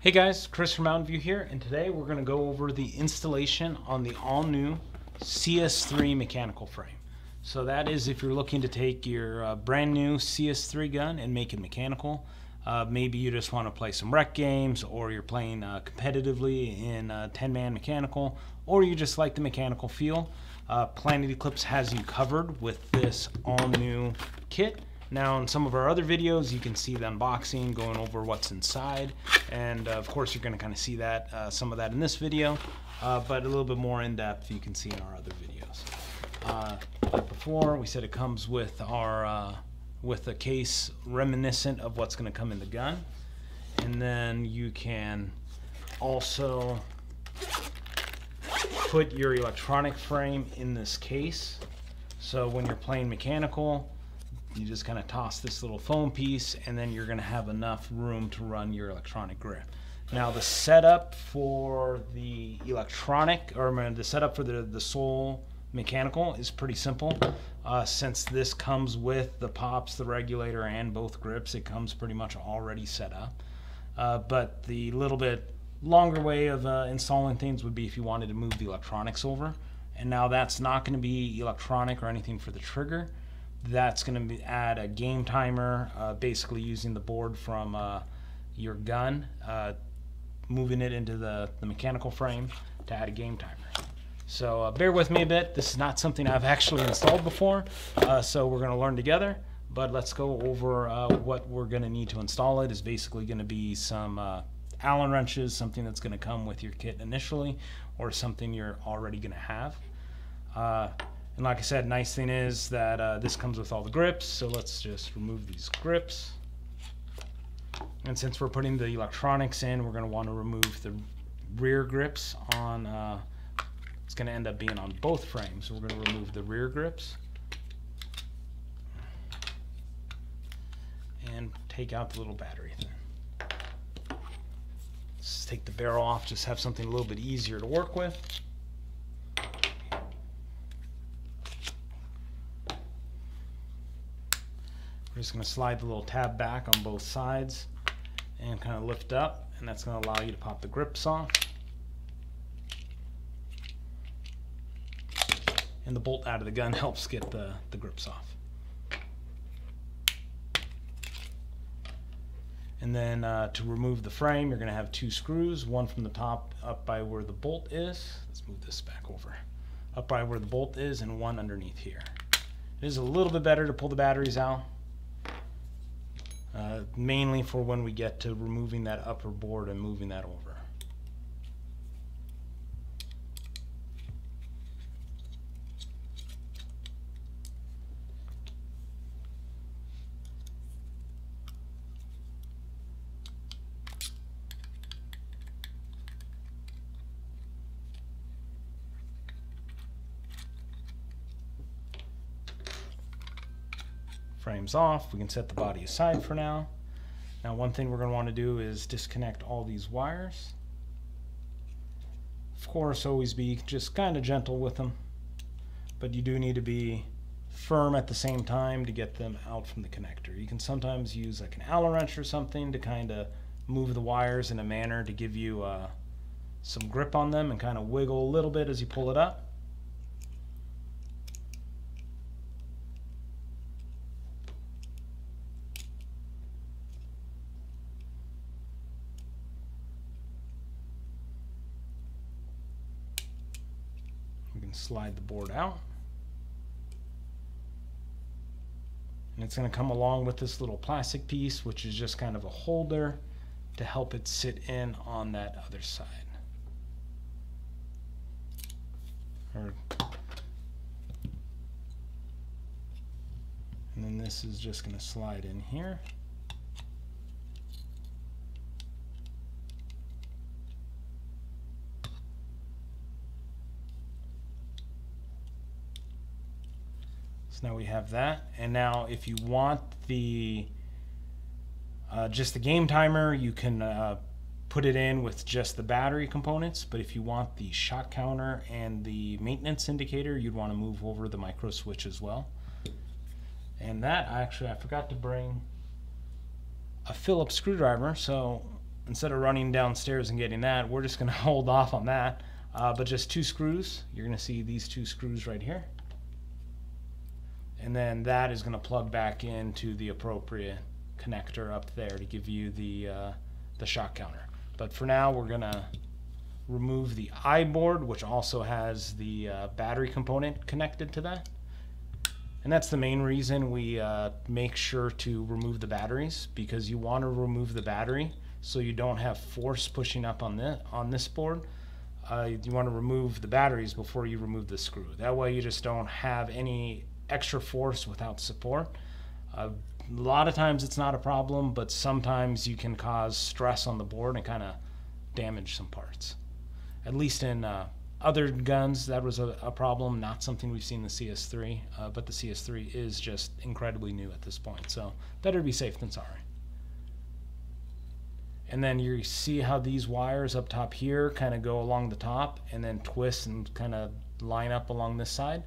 Hey guys, Chris from Mountain View here, and today we're going to go over the installation on the all-new CS3 Mechanical Frame. So that is if you're looking to take your brand new CS3 gun and make it mechanical. Maybe you just want to play some rec games, or you're playing competitively in 10-man mechanical, or you just like the mechanical feel. Planet Eclipse has you covered with this all-new kit. Now in some of our other videos you can see the unboxing, going over what's inside, and of course you're going to kind of see that some of that in this video, but a little bit more in depth you can see in our other videos. Like before, we said it comes with our with a case reminiscent of what's going to come in the gun, and then you can also put your electronic frame in this case. So when you're playing mechanical, you just kind of toss this little foam piece, and then you're going to have enough room to run your electronic grip. Now the setup for the electronic, or the setup for the sole mechanical is pretty simple. Since this comes with the pops, the regulator, and both grips, it comes pretty much already set up. But the little bit longer way of installing things would be if you wanted to move the electronics over. And now that's not going to be electronic or anything for the trigger. That's going to add a game timer, basically using the board from your gun, moving it into the mechanical frame to add a game timer. So bear with me a bit. This is not something I've actually installed before, so we're going to learn together. But let's go over what we're going to need to install. It is basically going to be some Allen wrenches, something that's going to come with your kit initially, or something you're already going to have. And like I said, nice thing is that this comes with all the grips, so let's just remove these grips. And since we're putting the electronics in, we're going to want to remove the rear grips on, it's going to end up being on both frames. So we're going to remove the rear grips and take out the little battery thing. Let's take the barrel off, just have something a little bit easier to work with. We're just going to slide the little tab back on both sides and kind of lift up, and that's going to allow you to pop the grips off. And the bolt out of the gun helps get the grips off. And then to remove the frame, you're going to have two screws, one from the top up by where the bolt is. Let's move this back over. Up by where the bolt is, and one underneath here. It is a little bit better to pull the batteries out. Mainly for when we get to removing that upper board and moving that over. Frame's off. We can set the body aside for now. Now one thing we're going to want to do is disconnect all these wires. Of course, always be just kind of gentle with them, but you do need to be firm at the same time to get them out from the connector. You can sometimes use like an Allen wrench or something to kind of move the wires in a manner to give you some grip on them and kind of wiggle a little bit as you pull it up. Slide the board out, and it's going to come along with this little plastic piece, which is just kind of a holder to help it sit in on that other side. And then this is just going to slide in here. Now we have that, and now if you want the just the game timer, you can put it in with just the battery components, but if you want the shot counter and the maintenance indicator, you'd want to move over the micro switch as well. And that, actually, I forgot to bring a Phillips screwdriver, so instead of running downstairs and getting that, we're just going to hold off on that. But just 2 screws. You're going to see these 2 screws right here. And then that is going to plug back into the appropriate connector up there to give you the shock counter. But for now, we're going to remove the eye board, which also has the battery component connected to that. And that's the main reason we make sure to remove the batteries, because you want to remove the battery so you don't have force pushing up on this board. You want to remove the batteries before you remove the screw. That way you just don't have any extra force without support. A lot of times it's not a problem, but sometimes you can cause stress on the board and kind of damage some parts. At least in other guns, that was a problem, not something we've seen in the CS3, but the CS3 is just incredibly new at this point, so better to be safe than sorry. And then you see how these wires up top here kind of go along the top and then twist and kind of line up along this side.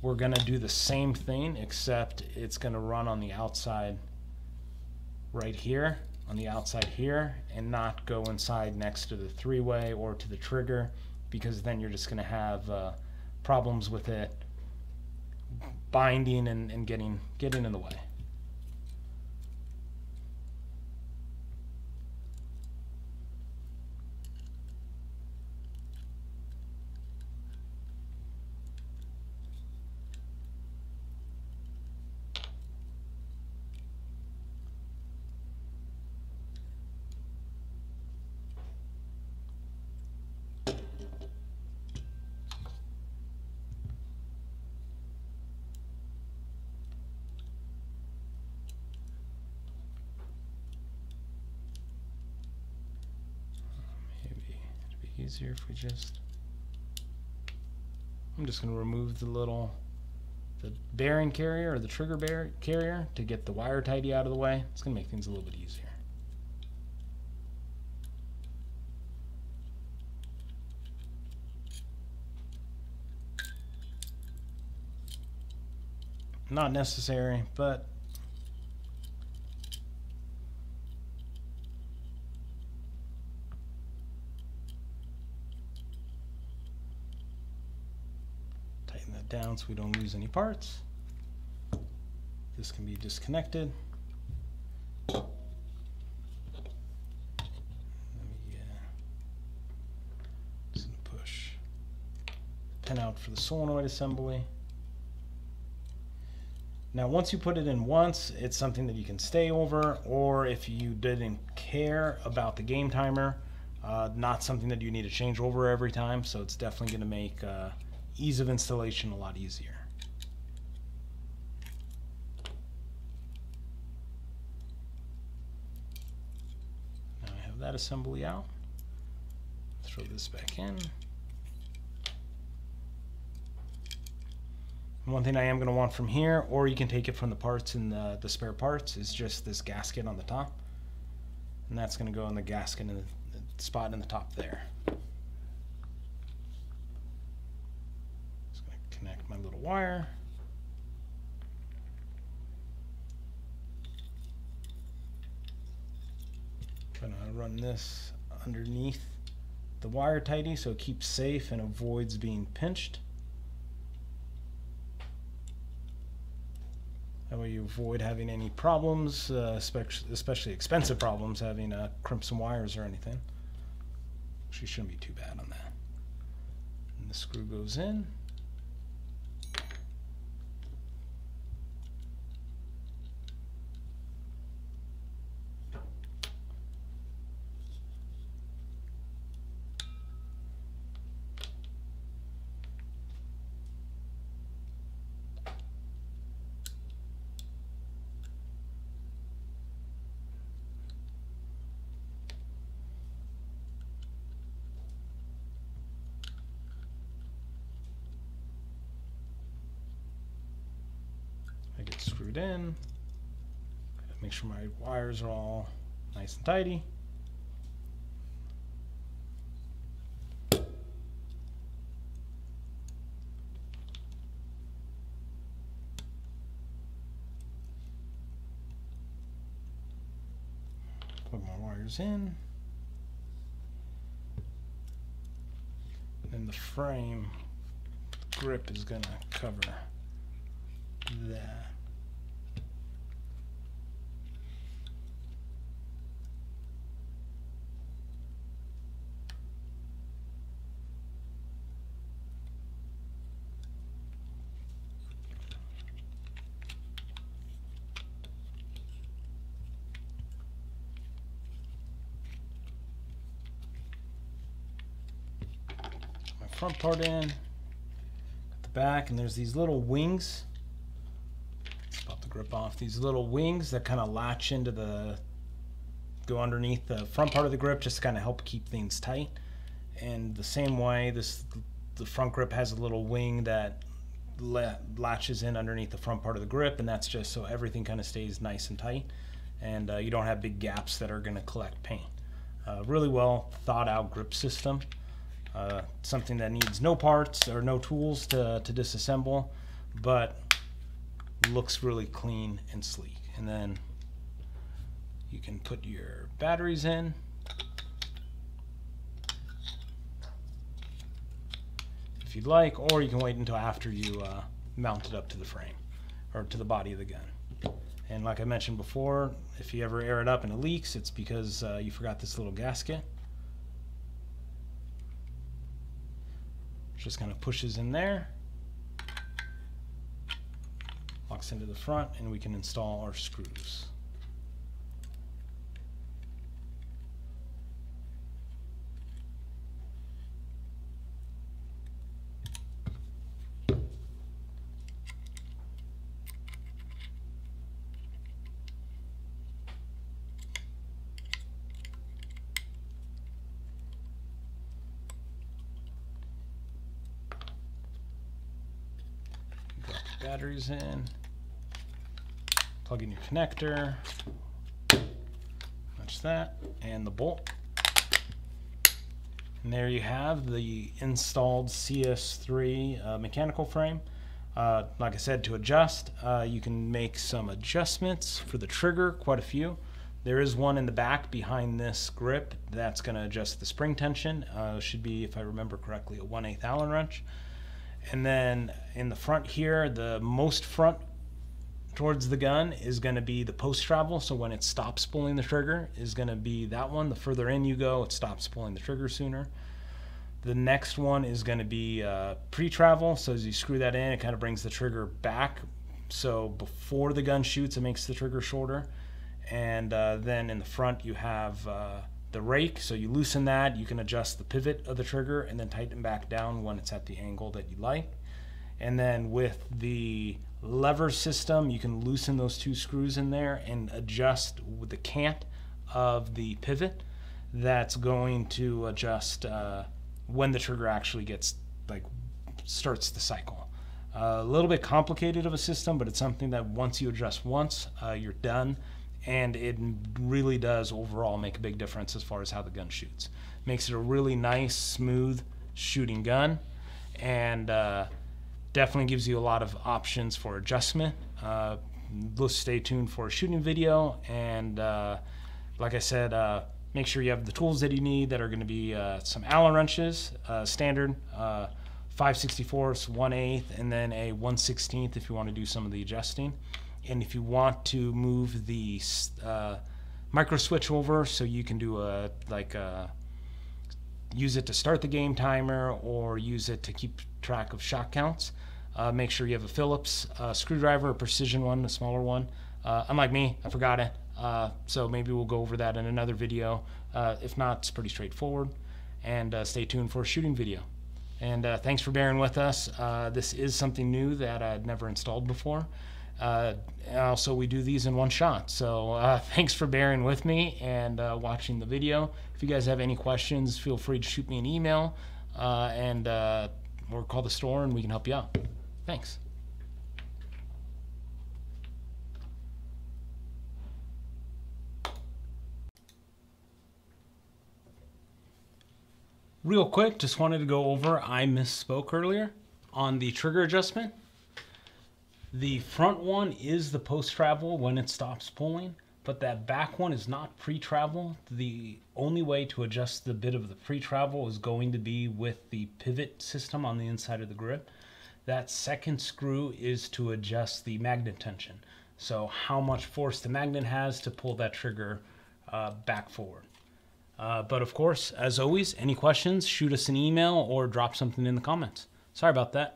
We're going to do the same thing, except it's going to run on the outside right here, on the outside here, and not go inside next to the 3-way or to the trigger, because then you're just going to have problems with it binding and getting in the way. Easier if we just, I'm just going to remove the bearing carrier or the trigger carrier to get the wire tidy out of the way. It's going to make things a little bit easier. Not necessary, but down so we don't lose any parts. This can be disconnected. Let me just push the pin out for the solenoid assembly. Now once you put it in once, it's something that you can stay over, or if you didn't care about the game timer, not something that you need to change over every time, so it's definitely going to make ease of installation a lot easier. Now I have that assembly out. Throw this back in. One thing I am going to want from here, or you can take it from the parts in the spare parts, is just this gasket on the top. And that's going to go in the gasket in the spot in the top there. Connect my little wire. I'm going to run this underneath the wire tidy so it keeps safe and avoids being pinched. That way you avoid having any problems, especially expensive problems, having crimp some wires or anything. Actually shouldn't be too bad on that. And the screw goes in. Get screwed in. Make sure my wires are all nice and tidy. Plug my wires in. And the frame grip is going to cover that. Front part in, got the back, and there's these little wings. Let's pop the grip off. These little wings that kind of latch into go underneath the front part of the grip, just to kind of help keep things tight. And the same way, the front grip has a little wing that latches in underneath the front part of the grip, and that's just so everything kind of stays nice and tight, and you don't have big gaps that are going to collect paint. Really well thought out grip system. Something that needs no parts or no tools to disassemble, but looks really clean and sleek. And then you can put your batteries in. If you'd like, or you can wait until after you mount it up to the frame or to the body of the gun. And like I mentioned before, if you ever air it up and it leaks, it's because you forgot this little gasket. Just kind of pushes in there, locks into the front, and we can install our screws. Batteries in, plug in your connector, match that, and the bolt. And there you have the installed CS3 mechanical frame. Like I said, to adjust, you can make some adjustments for the trigger, quite a few. There is one in the back behind this grip that's going to adjust the spring tension. Should be, if I remember correctly, a 1/8 Allen wrench. And then in the front here, the most front towards the gun is going to be the post travel. So when it stops pulling the trigger is going to be that one. The further in you go, it stops pulling the trigger sooner. The next one is going to be pre-travel. So as you screw that in, it kind of brings the trigger back. So before the gun shoots, it makes the trigger shorter. And then in the front, you have the rake, so you loosen that, you can adjust the pivot of the trigger and then tighten back down when it's at the angle that you like. And then with the lever system, you can loosen those two screws in there and adjust with the cant of the pivot. That's going to adjust when the trigger actually starts the cycle. A little bit complicated of a system, but it's something that once you adjust once, you're done. And it really does overall make a big difference as far as how the gun shoots. Makes it a really nice, smooth shooting gun, and definitely gives you a lot of options for adjustment. Stay tuned for a shooting video, and like I said, make sure you have the tools that you need that are going to be some Allen wrenches, standard 5/64, 1/8, and then a 1/16 if you want to do some of the adjusting. And if you want to move the micro switch over, so you can do use it to start the game timer or use it to keep track of shot counts, make sure you have a Phillips screwdriver, a precision one, a smaller one. Unlike me, I forgot it, so maybe we'll go over that in another video. If not, it's pretty straightforward. And stay tuned for a shooting video. And thanks for bearing with us. This is something new that I'd never installed before. Also, we do these in one shot, so thanks for bearing with me and watching the video. If you guys have any questions, feel free to shoot me an email or call the store and we can help you out. Thanks. Real quick, just wanted to go over, I misspoke earlier on the trigger adjustment. The front one is the post travel when it stops pulling. but that back one is not pre-travel. The only way to adjust the bit of the pre-travel is going to be with the pivot system on the inside of the grip. That second screw is to adjust the magnet tension. So how much force the magnet has to pull that trigger back forward. But of course, as always, any questions, shoot us an email or drop something in the comments. Sorry about that.